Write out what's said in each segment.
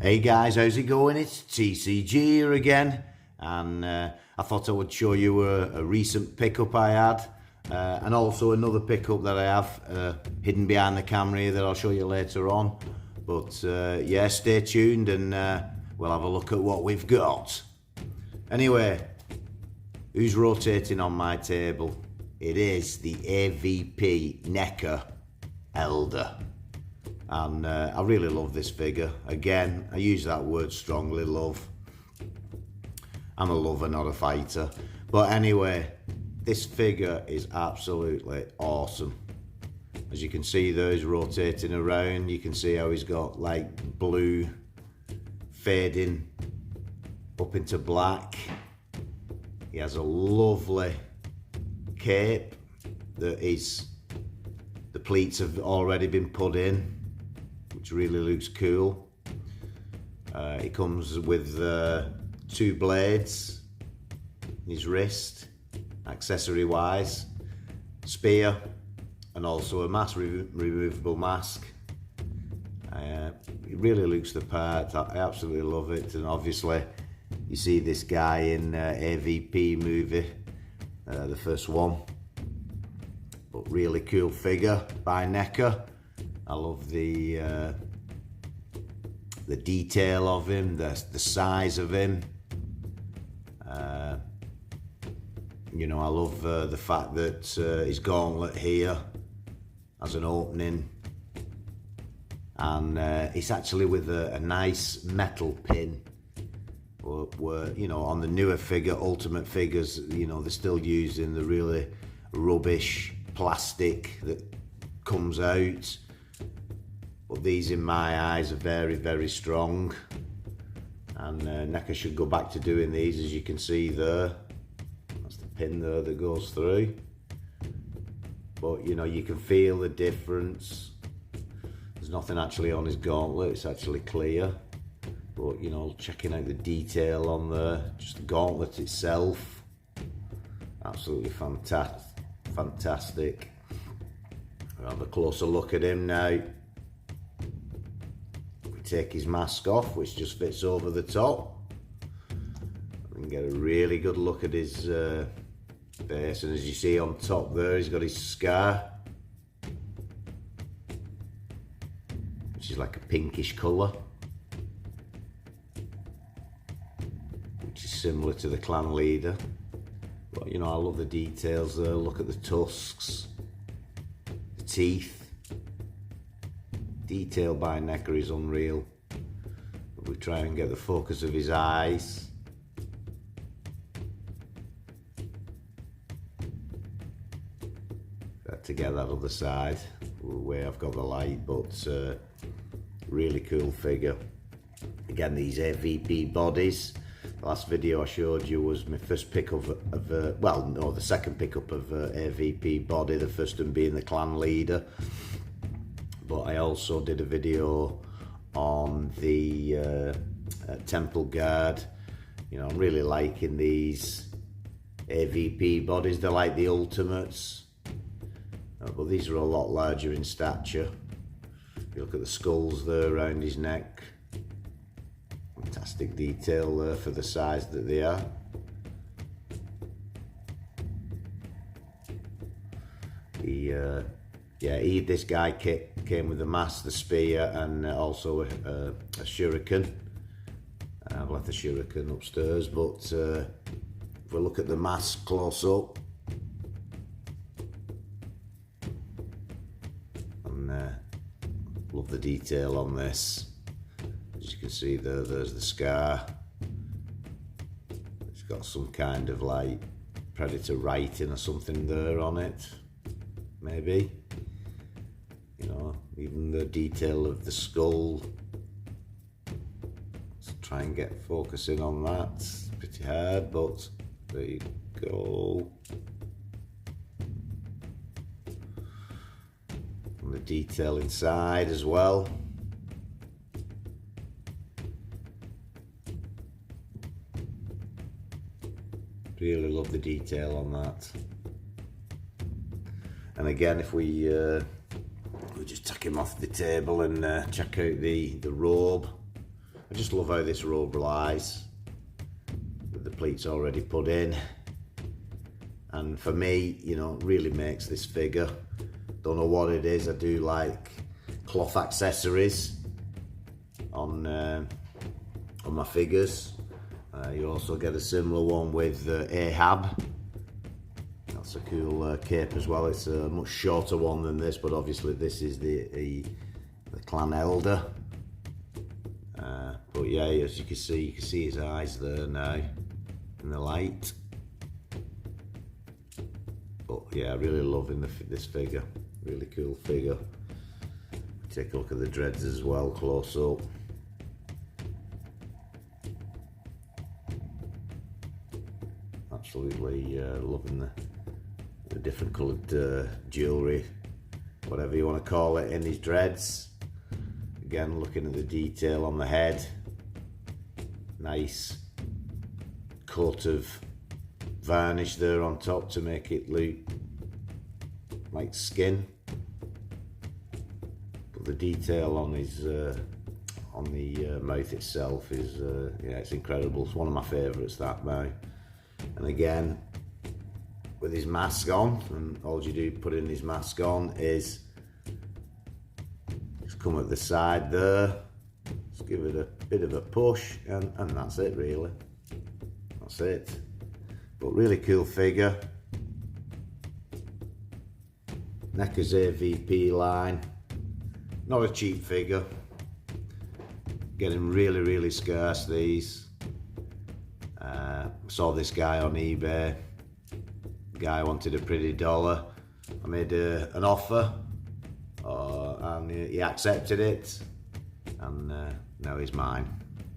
Hey guys, how's it going? It's TCG here again, and I thought I would show you a recent pickup I had, and also another pickup that I have hidden behind the camera here that I'll show you later on. But yeah, stay tuned and we'll have a look at what we've got. Anyway, who's rotating on my table? It is the AVP NECA Elder. And I really love this figure. Again, I use that word strongly, love. I'm a lover, not a fighter. But anyway, this figure is absolutely awesome. As you can see there, he's rotating around. You can see how he's got like blue fading up into black. He has a lovely cape that the pleats have already been put in, which really looks cool. It comes with 2 blades in his wrist, accessory wise, spear, and also a mask, removable mask. It really looks the part. I absolutely love it. And obviously you see this guy in AVP movie, the first one, but really cool figure by NECA. I love the detail of him, the size of him. You know, I love the fact that his gauntlet here has an opening, and it's actually with a nice metal pin. Where, you know, on the newer figure, Ultimate figures, you know, they're still using the really rubbish plastic that comes out. But these, in my eyes, are very, very strong, and NECA should go back to doing these. As you can see there, that's the pin there that goes through. But you know, you can feel the difference. There's nothing actually on his gauntlet, it's actually clear. But you know, checking out the detail on there, just the gauntlet itself, absolutely fantastic. We'll have a closer look at him now. Take his mask off, which just fits over the top, and get a really good look at his face. And as you see on top there, he's got his scar, which is like a pinkish colour, which is similar to the clan leader. But you know, I love the details there. Look at the tusks, the teeth. Detail by NECA is unreal. We try and get the focus of his eyes. To get that other side, where I've got the light, but really cool figure. Again, these AVP bodies. The last video I showed you was my first pickup of well, no, the second pickup of AVP body, the first one being the clan leader. But I also did a video on the Temple Guard. You know, I'm really liking these AVP bodies. They're like the Ultimates, but these are a lot larger in stature. If you look at the skulls there around his neck, fantastic detail there for the size that they are. This guy came with the mask, the spear, and also a shuriken. I've left the shuriken upstairs, but if we look at the mask close up, and love the detail on this. As you can see there, there's the scar. It's got some kind of like predator writing or something there on it, maybe. You know, even the detail of the skull. Let's try and get focusing on that. It's pretty hard, but there you go. And the detail inside as well. Really love the detail on that. And again, if we just take him off the table and check out the robe. I just love how this rubber lies with the pleats already put in. And for me, you know, it really makes this figure. Don't know what it is. I do like cloth accessories on my figures. You also get a similar one with Ahab. That's a cool cape as well. It's a much shorter one than this, but obviously this is the clan elder. But yeah, as you can see his eyes there now in the light. But yeah, really loving this figure. Really cool figure. Take a look at the dreads as well, close up. Absolutely loving the different coloured jewellery, whatever you want to call it, in his dreads. Again, looking at the detail on the head. Nice coat of varnish there on top to make it look like skin. But the detail on his on the mouth itself is yeah, it's incredible. It's one of my favourites, that now. And again, with his mask on, and all you do put in his mask on is just come at the side there, just give it a bit of a push, and that's it really. That's it. But really cool figure. NECA'S AVP line. Not a cheap figure. Getting really scarce, these. Saw this guy on eBay. The guy wanted a pretty dollar. I made an offer, and he accepted it, and now he's mine.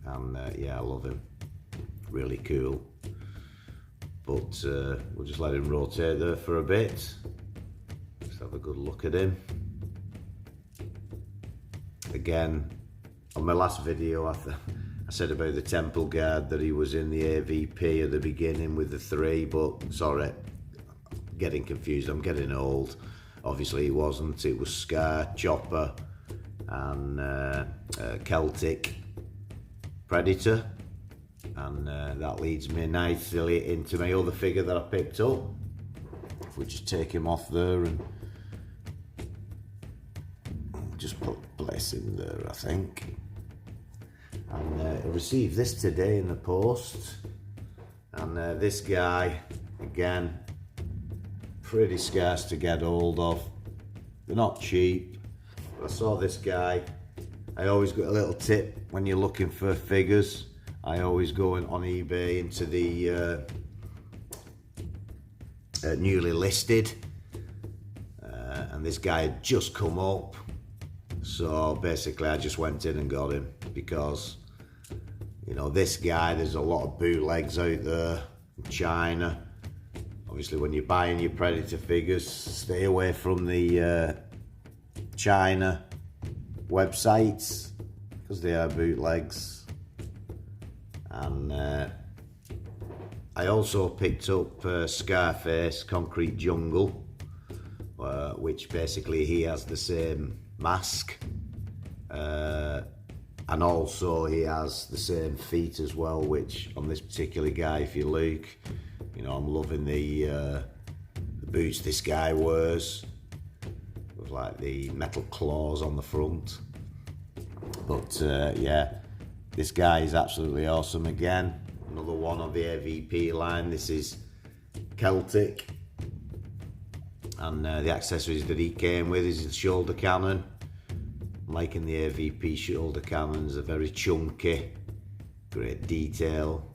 And yeah, I love him. Really cool. But we'll just let him rotate there for a bit. Just have a good look at him. Again, on my last video, I said about the temple guard that he was in the AVP at the beginning with the 3, but sorry, I'm getting confused. I'm getting old. Obviously he wasn't. It was Scar, Chopper, and Celtic Predator. And that leads me nicely into my other figure that I picked up. If we just take him off there and just place him there, I think. And I received this today in the post. And this guy, again, pretty scarce to get hold of. They're not cheap. But I saw this guy. I always got a little tip when you're looking for figures. I always go on eBay into the newly listed, and this guy had just come up, so basically I just went in and got him, because you know, this guy, there's a lot of bootlegs out there in China. Obviously when you're buying your Predator figures, stay away from the China websites, because they are bootlegs. And I also picked up Scarface Concrete Jungle, which basically he has the same mask, and also he has the same feet as well, which on this particular guy, if you look, you know, I'm loving the boots this guy wears with like the metal claws on the front. But yeah, this guy is absolutely awesome. Again, another one of the AVP line. This is Celtic, and the accessories that he came with is the shoulder cannon. I'm liking the AVP shoulder cannons. They're very chunky, great detail.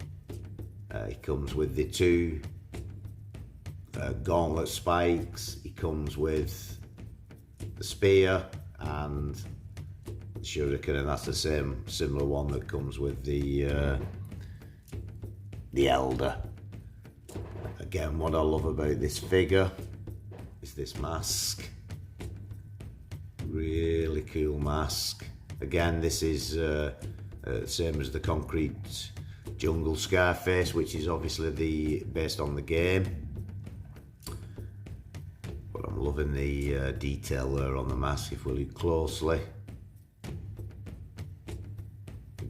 He comes with the 2 gauntlet spikes. He comes with the spear and shuriken, and that's the same similar one that comes with the elder. Again, what I love about this figure is this mask. Really cool mask. Again, this is same as the Concrete Jungle Scarface, which is obviously based on the game. But I'm loving the detail there on the mask if we look closely.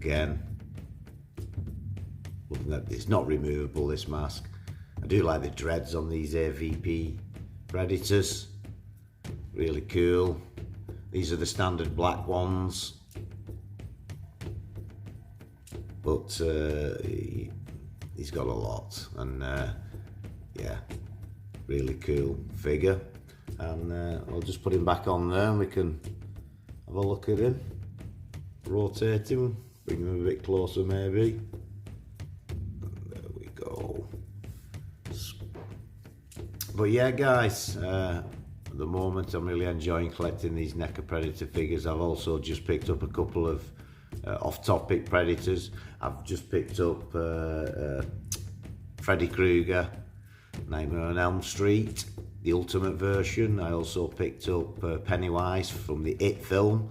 again. It's not removable, this mask. I do like the dreads on these AVP Predators. Really cool. These are the standard black ones. But he's got a lot. And yeah, really cool figure. And I'll just put him back on there and we can have a look at him. Rotate him, bring him a bit closer maybe. But yeah guys, at the moment I'm really enjoying collecting these NECA Predator figures. I've also just picked up a couple of off-topic Predators. I've just picked up Freddy Krueger, Nightmare on Elm Street, the Ultimate version. I also picked up Pennywise from the It film,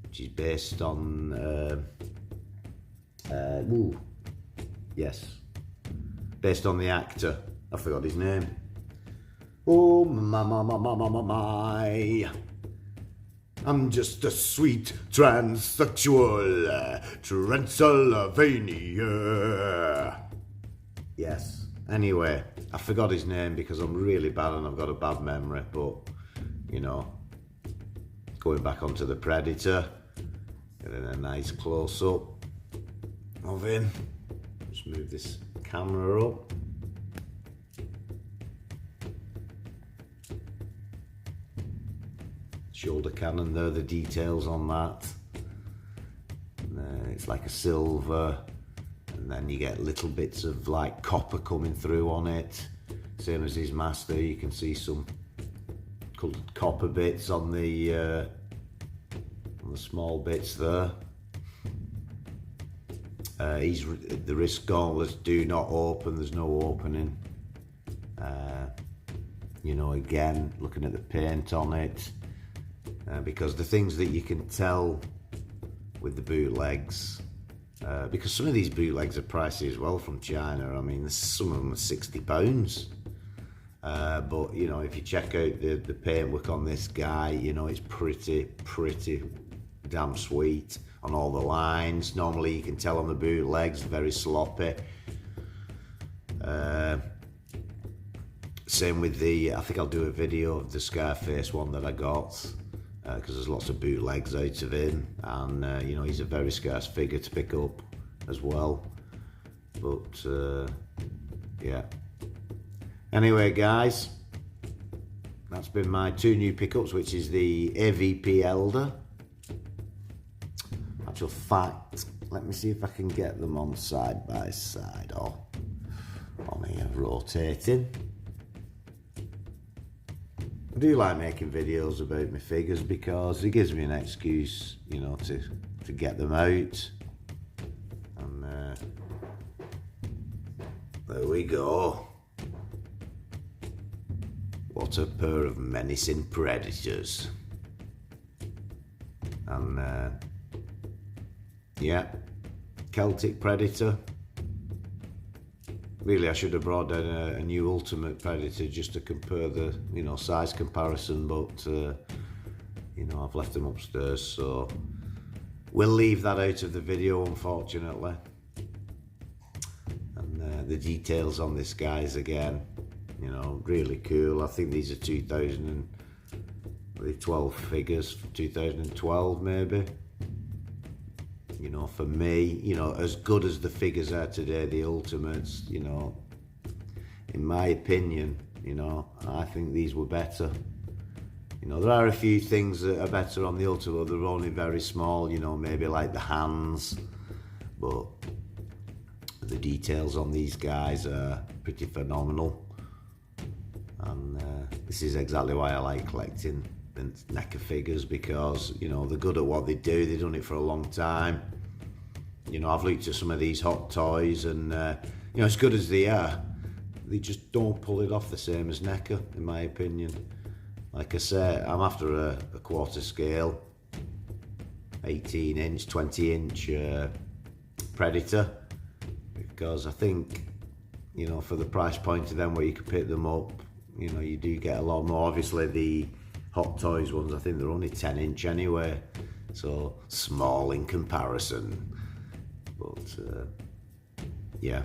which is based on, based on the actor. I forgot his name. Oh my, I'm just a sweet transsexual Transylvania. Yes, anyway, I forgot his name because I'm really bad and I've got a bad memory, but, you know, going back onto the Predator, getting a nice close-up of him. Just move this camera up. Shoulder cannon there, the details on that. It's like a silver, and then you get little bits of like copper coming through on it. Same as his mask there, you can see some coloured copper bits on the small bits there. The wrist gauntlets do not open, there's no opening. You know, again, looking at the paint on it, because the things that you can tell with the bootlegs, because some of these bootlegs are pricey as well from China. I mean, some of them are £60. But, you know, if you check out the paintwork on this guy, you know, it's pretty damn sweet on all the lines. Normally you can tell on the bootlegs, very sloppy. Same with the, I think I'll do a video of the Scarface one that I got, because there's lots of bootlegs out of him, and you know, he's a very scarce figure to pick up as well. But yeah, anyway guys, that's been my two new pickups, which is the AVP Elder. Actual fact, let me see if I can get them on side by side or on here rotating. I do like making videos about my figures because it gives me an excuse, you know, to get them out. And there we go. What a pair of menacing predators. And yeah, Celtic Predator. Really, I should have brought down a new Ultimate Predator just to compare the, you know, size comparison, but you know, I've left them upstairs, so we'll leave that out of the video, unfortunately. And the details on this guy's, again, you know, really cool. I think these are 2012 figures, 2012 maybe. You know, for me, you know, as good as the figures are today, the Ultimates, you know, in my opinion, you know, I think these were better. You know, there are a few things that are better on the Ultimate, they're only very small, you know, maybe like the hands, but the details on these guys are pretty phenomenal. And this is exactly why I like collecting the NECA figures, because, you know, they're good at what they do. They've done it for a long time. You know, I've looked at some of these Hot Toys, and you know, as good as they are, they just don't pull it off the same as NECA, in my opinion. Like I say, I'm after a quarter scale, 18-inch, 20-inch Predator, because I think, you know, for the price point of them, where you can pick them up, you know, you do get a lot more. Obviously, the Hot Toys ones, I think they're only 10-inch anyway, so small in comparison. But yeah.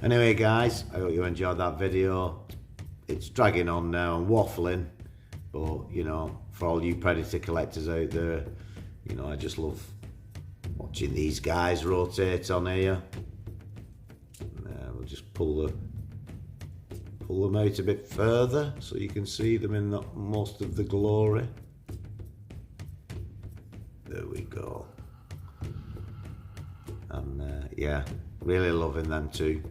Anyway, guys, I hope you enjoyed that video. It's dragging on now and waffling, but you know, for all you Predator collectors out there, you know, I just love watching these guys rotate on here. We'll just pull them out a bit further so you can see them in most of the glory. There we go. And yeah, really loving them too.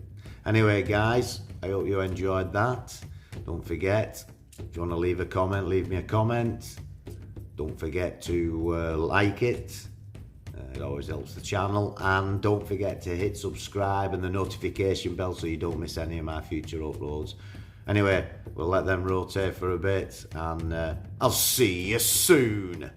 Anyway, guys, I hope you enjoyed that. Don't forget, if you want to leave a comment, leave me a comment. Don't forget to like it. It always helps the channel. And don't forget to hit subscribe and the notification bell so you don't miss any of my future uploads. Anyway, we'll let them rotate for a bit, and I'll see you soon.